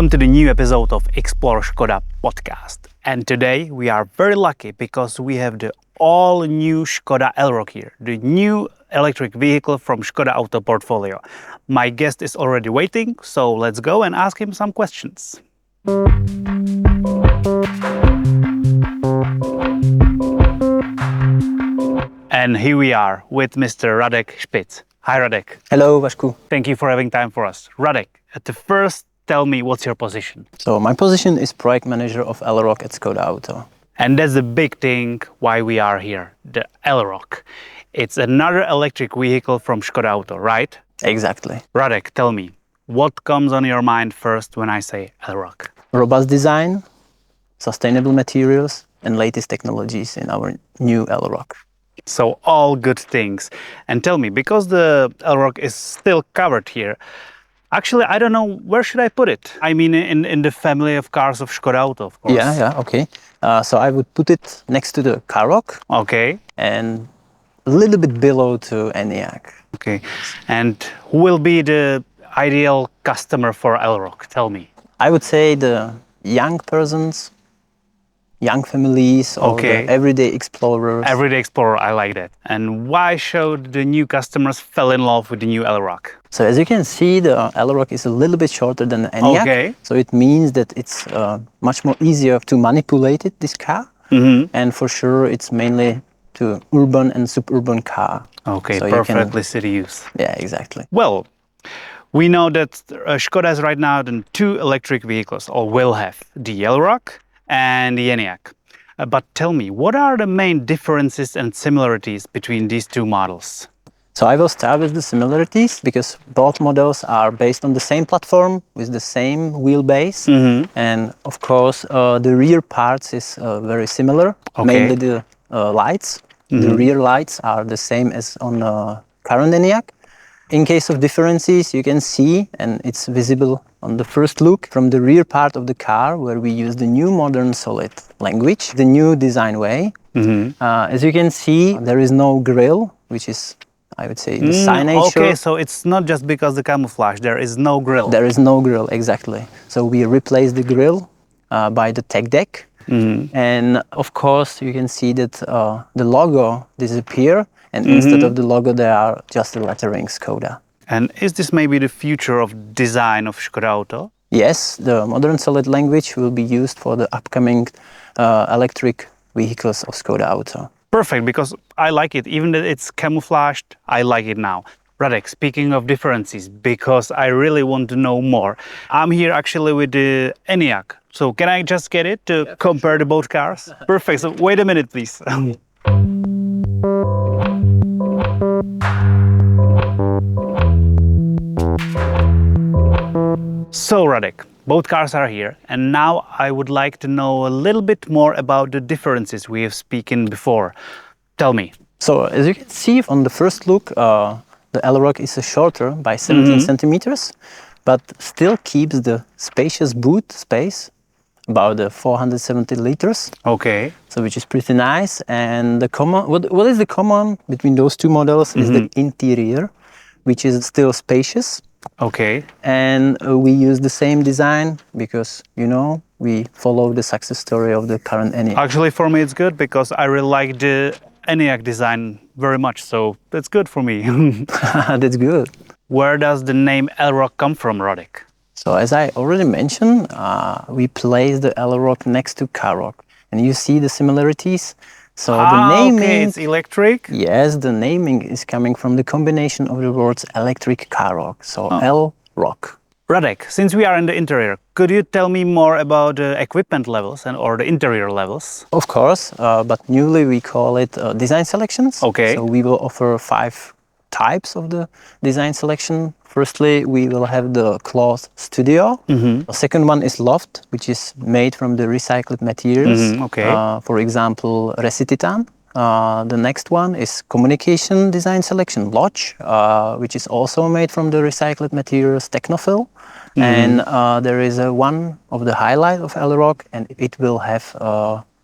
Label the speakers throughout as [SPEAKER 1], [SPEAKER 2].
[SPEAKER 1] Welcome to the new episode of Explore Škoda podcast. And today we are very lucky because we have the all-new Škoda Elroq here, the new electric vehicle from Škoda Auto portfolio. My guest is already waiting, so let's go and ask him some questions. And here we are with Mr. Radek Špic. Hi, Radek.
[SPEAKER 2] Hello, Vašku.
[SPEAKER 1] Thank you for having time for us. Radek, at the first, tell me what's your position?
[SPEAKER 2] So my position is project manager of Elroq at Škoda Auto.
[SPEAKER 1] And that's the big thing why we are here, the Elroq. It's another electric vehicle from Škoda Auto, right?
[SPEAKER 2] Exactly.
[SPEAKER 1] Radek, tell me, what comes on your mind first when I say Elroq?
[SPEAKER 2] Robust design, sustainable materials, and latest technologies in our new Elroq.
[SPEAKER 1] So all good things. And tell me, because the Elroq is still covered here, actually, I don't know, where should I put it? I mean, in the family of cars of Škoda Auto, of course.
[SPEAKER 2] Yeah, okay. So I would put it next to the Elroq.
[SPEAKER 1] Okay.
[SPEAKER 2] And a little bit below to Enyaq.
[SPEAKER 1] Okay. And who will be the ideal customer for Elroq? Tell me.
[SPEAKER 2] I would say the young persons, young families, or the everyday explorers.
[SPEAKER 1] Everyday explorer, I like that. And why should the new customers fell in love with the new Elroq?
[SPEAKER 2] So as you can see, the Elroq is a little bit shorter than the Enyaq.
[SPEAKER 1] Okay.
[SPEAKER 2] So it means that it's much more easier to manipulate it, this car.
[SPEAKER 1] Mm-hmm.
[SPEAKER 2] And for sure, it's mainly to urban and suburban car.
[SPEAKER 1] Okay,
[SPEAKER 2] so
[SPEAKER 1] perfectly city use.
[SPEAKER 2] Yeah, exactly.
[SPEAKER 1] Well, we know that Škoda has right now the two electric vehicles, or will have, the Elroq and the Enyaq. But tell me, what are the main differences and similarities between these two models?
[SPEAKER 2] So I will start with the similarities because both models are based on the same platform with the same wheelbase. Mm-hmm. And of course, the rear parts is very similar, mainly the lights. Mm-hmm. The rear lights are the same as on current Enyaq. In case of differences, you can see, and it's visible on the first look, from the rear part of the car where we use the new modern solid language, the new design way. Mm-hmm. As you can see, there is no grille, which is, I would say, the signage.
[SPEAKER 1] Okay, so it's not just because the camouflage, there is no grille.
[SPEAKER 2] There is no grille, exactly. So we replace the grille by the tech deck. Mm-hmm. And of course, you can see that the logo disappears. And instead of the logo, there are just the lettering Škoda.
[SPEAKER 1] And is this maybe the future of design of Škoda Auto?
[SPEAKER 2] Yes, the modern solid language will be used for the upcoming electric vehicles of Škoda Auto.
[SPEAKER 1] Perfect, because I like it. Even though it's camouflaged, I like it now. Radek, speaking of differences, because I really want to know more, I'm here actually with the Enyaq. So can I just get it to compare the both cars? Perfect, so wait a minute, please. So Radek, both cars are here, and now I would like to know a little bit more about the differences we have spoken before. Tell me.
[SPEAKER 2] So as you can see on the first look, the Elroq is shorter by 17 centimeters, but still keeps the spacious boot space, about 470 liters.
[SPEAKER 1] Okay.
[SPEAKER 2] So which is pretty nice. And the common, what is the common between those two models is the interior, which is still spacious.
[SPEAKER 1] Okay.
[SPEAKER 2] And we use the same design because, you know, we follow the success story of the current Enyaq.
[SPEAKER 1] Actually, for me, it's good because I really like the Enyaq design very much. So that's good for me.
[SPEAKER 2] That's good.
[SPEAKER 1] Where does the name Elroq come from, Radek?
[SPEAKER 2] So as I already mentioned, we place the Elroq next to Elroq. And you see the similarities. So the naming,
[SPEAKER 1] okay, it's electric?
[SPEAKER 2] Yes, the naming is coming from the combination of the words electric Elroq, so Elroq.
[SPEAKER 1] Radek, since we are in the interior, could you tell me more about the equipment levels or the interior levels?
[SPEAKER 2] Of course, but newly we call it design selections.
[SPEAKER 1] Okay.
[SPEAKER 2] So we will offer 5 types of the design selection. Firstly, we will have the cloth studio. The second one is loft, which is made from the recycled materials.
[SPEAKER 1] Okay.
[SPEAKER 2] For example, resititan. The next one is communication design selection lodge, which is also made from the recycled materials technofill. And there is one of the highlight of Elroq, and it will have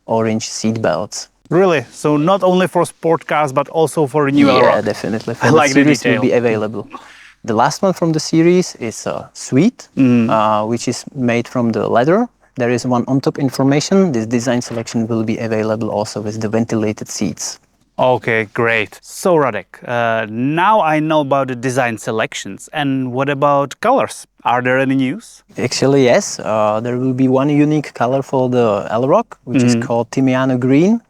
[SPEAKER 2] orange seat belts.
[SPEAKER 1] Really? So not only for sport cars, but also for the new Elroq?
[SPEAKER 2] Yeah, definitely. For
[SPEAKER 1] I like the
[SPEAKER 2] series
[SPEAKER 1] detail.
[SPEAKER 2] will be available. The last one from the series is a suite, which is made from the leather. There is one on top information. This design selection will be available also with the ventilated seats.
[SPEAKER 1] Okay, great. So Radek, now I know about the design selections. And what about colors? Are there any news?
[SPEAKER 2] Actually, yes. There will be one unique color for the Elroq, which is called Timiano Green.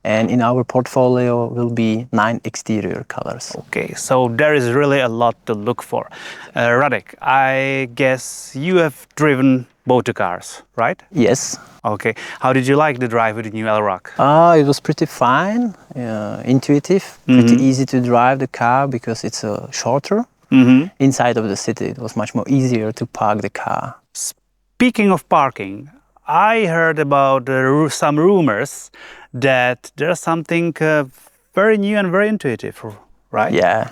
[SPEAKER 2] And in our portfolio will be 9 exterior colors.
[SPEAKER 1] Okay, so there is really a lot to look for. Radek, I guess you have driven both the cars, right?
[SPEAKER 2] Yes.
[SPEAKER 1] Okay, how did you like the drive with the new Elroq?
[SPEAKER 2] It was pretty fine, intuitive, pretty easy to drive the car because it's shorter. Inside of the city, it was much more easier to park the car.
[SPEAKER 1] Speaking of parking, I heard about some rumors that there's something very new and very intuitive, right?
[SPEAKER 2] Yeah,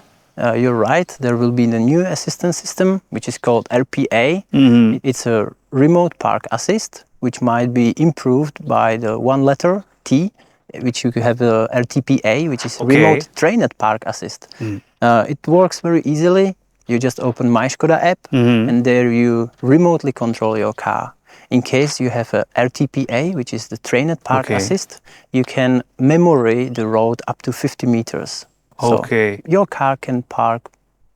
[SPEAKER 2] you're right. There will be the new assistance system, which is called RPA. It's a remote park assist, which might be improved by the one letter T, which you could have the RTPA, which is remote trained park assist. It works very easily. You just open My Škoda app, and there you remotely control your car. In case you have a RTPA, which is the trained park assist, you can memory the road up to 50 meters. So your car can park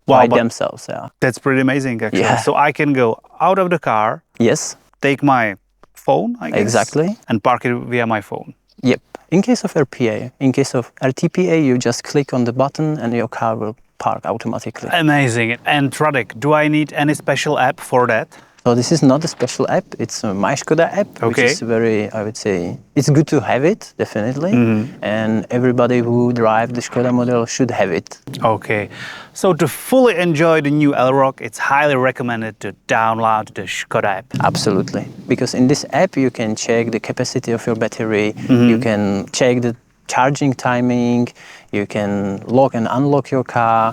[SPEAKER 2] by themselves. Yeah.
[SPEAKER 1] That's pretty amazing, actually.
[SPEAKER 2] Yeah.
[SPEAKER 1] So I can go out of the car,
[SPEAKER 2] Yes.
[SPEAKER 1] take my phone, I guess,
[SPEAKER 2] Exactly.
[SPEAKER 1] and park it via my phone.
[SPEAKER 2] Yep. In case of RPA, in case of RTPA, you just click on the button and your car will park automatically.
[SPEAKER 1] Amazing. And Radek, do I need any special app for that?
[SPEAKER 2] So this is not a special app, it's a My Škoda app, which is very, I would say, it's good to have it, definitely. And everybody who drives the Škoda model should have it.
[SPEAKER 1] Okay. So to fully enjoy the new Elroq, it's highly recommended to download the Škoda app.
[SPEAKER 2] Absolutely. Because in this app, you can check the capacity of your battery, you can check the charging timing, you can lock and unlock your car,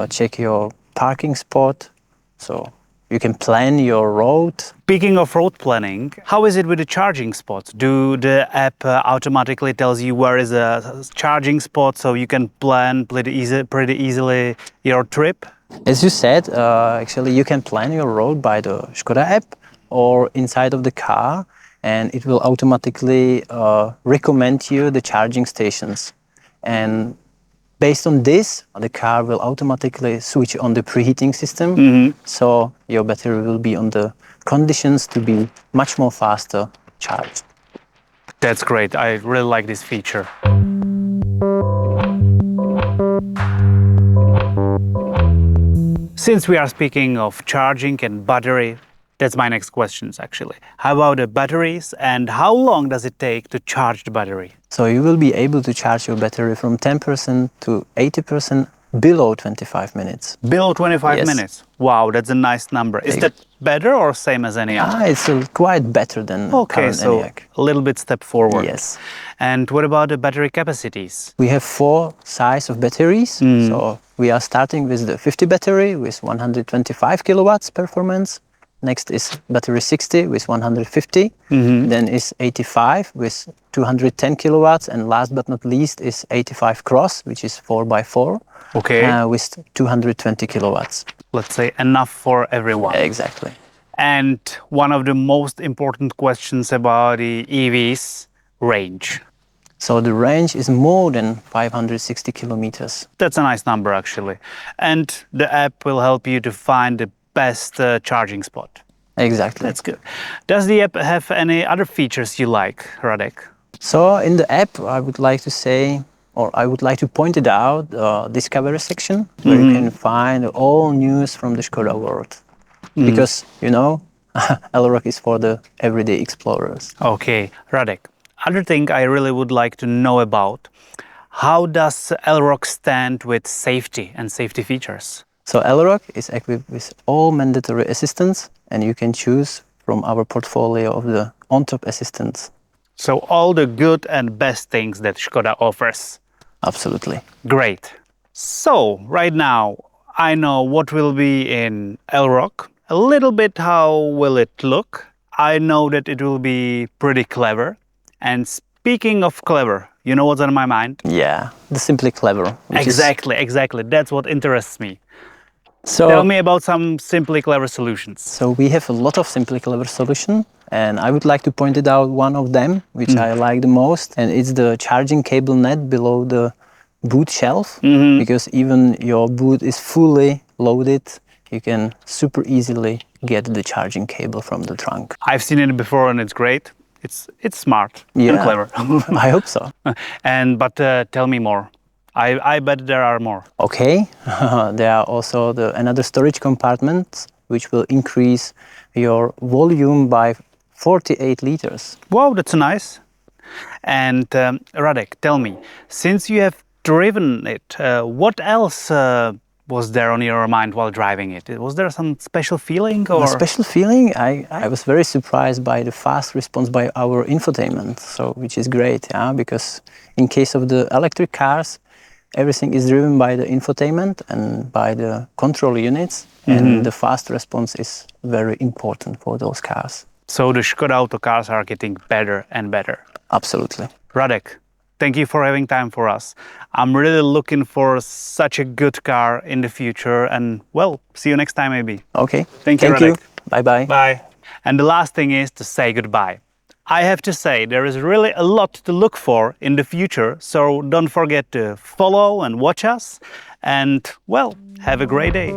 [SPEAKER 2] check your parking spot. So you can plan your road.
[SPEAKER 1] Speaking of road planning, how is it with the charging spots? Do the app automatically tells you where is a charging spot so you can plan pretty easily your trip?
[SPEAKER 2] As you said, actually you can plan your road by the Škoda app or inside of the car, and it will automatically recommend you the charging stations. And based on this, the car will automatically switch on the preheating system, so your battery will be on the conditions to be much more faster charged.
[SPEAKER 1] That's great. I really like this feature. Since we are speaking of charging and battery, that's my next questions actually. How about the batteries and how long does it take to charge the battery?
[SPEAKER 2] So you will be able to charge your battery from 10% to 80% below 25 minutes.
[SPEAKER 1] Below 25 minutes? Wow, that's a nice number. Is that better or same as ENIAC?
[SPEAKER 2] It's quite better than current ENIAC.
[SPEAKER 1] A little bit step forward.
[SPEAKER 2] Yes.
[SPEAKER 1] And what about the battery capacities?
[SPEAKER 2] We have 4 sizes of batteries. So we are starting with the 50 battery with 125 kilowatts performance. Next is battery 60 with 150. Then is 85 with 210 kilowatts. And last but not least is 85 cross, which is 4x4 with 220 kilowatts.
[SPEAKER 1] Let's say enough for everyone.
[SPEAKER 2] Exactly.
[SPEAKER 1] And one of the most important questions about the EVs, range.
[SPEAKER 2] So the range is more than 560 kilometers.
[SPEAKER 1] That's a nice number actually. And the app will help you to find the best charging spot.
[SPEAKER 2] Exactly.
[SPEAKER 1] That's good. Does the app have any other features you like, Radek?
[SPEAKER 2] So in the app, I would like to say, or I would like to point it out, Discovery section, where you can find all news from the Škoda world. Because, you know, Elroq is for the everyday explorers.
[SPEAKER 1] Okay, Radek. Other thing I really would like to know about, how does Elroq stand with safety and safety features?
[SPEAKER 2] So Elroq is equipped with all mandatory assistance, and you can choose from our portfolio of the on-top assistance.
[SPEAKER 1] So all the good and best things that Škoda offers.
[SPEAKER 2] Absolutely.
[SPEAKER 1] Great. So right now I know what will be in Elroq, a little bit how will it look. I know that it will be pretty clever. And speaking of clever, you know what's on my mind?
[SPEAKER 2] Yeah, the simply clever.
[SPEAKER 1] Exactly. That's what interests me.
[SPEAKER 2] So
[SPEAKER 1] Tell me about some simply clever solutions.
[SPEAKER 2] So we have a lot of simply clever solution, and I would like to point it out one of them, which I like the most, and it's the charging cable net below the boot shelf, because even your boot is fully loaded, you can super easily get the charging cable from the trunk.
[SPEAKER 1] I've seen it before and it's great. It's smart and
[SPEAKER 2] Yeah.
[SPEAKER 1] clever.
[SPEAKER 2] I hope so.
[SPEAKER 1] But tell me more. I bet there are more.
[SPEAKER 2] Okay, there are also another storage compartment which will increase your volume by 48 liters.
[SPEAKER 1] Wow, that's nice. And Radek, tell me, since you have driven it, what else was there on your mind while driving it? Was there some special feeling? Or?
[SPEAKER 2] A special feeling, I was very surprised by the fast response by our infotainment, which is great, yeah? Because in case of the electric cars, everything is driven by the infotainment and by the control units, and the fast response is very important for those cars.
[SPEAKER 1] So the Škoda Auto cars are getting better and better.
[SPEAKER 2] Absolutely.
[SPEAKER 1] Radek, thank you for having time for us. I'm really looking for such a good car in the future, and well, see you next time maybe.
[SPEAKER 2] Okay.
[SPEAKER 1] Thank you, Radek.
[SPEAKER 2] Bye-bye.
[SPEAKER 1] Bye. And the last thing is to say goodbye. I have to say, there is really a lot to look for in the future, so don't forget to follow and watch us, and well, have a great day.